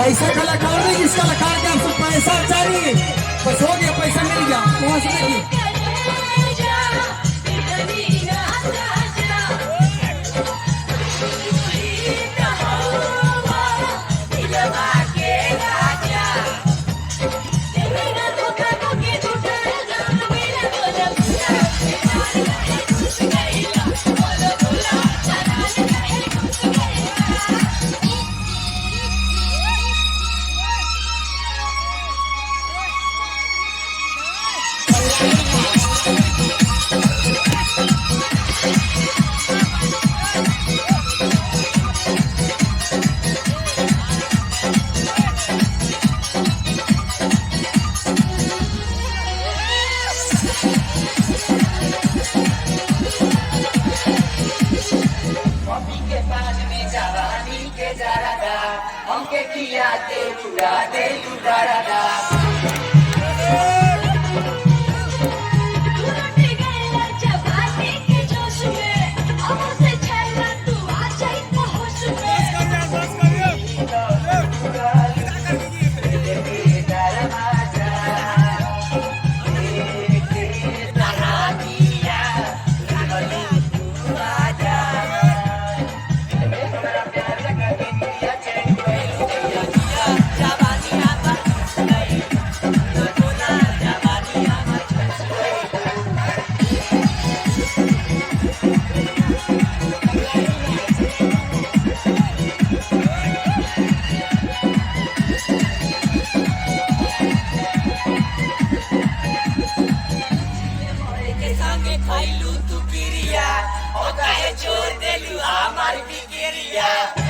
ऐसा कलाकार नहीं जिस कलाकार के आपसे पैसा चाहिए, बस हो गया, पैसा मिल गया, वहां से देखिए। हमके किया दे तू डरा खाइलू तू पिरिया ओ काहे छोड़ देलू हमार बिगेरिया।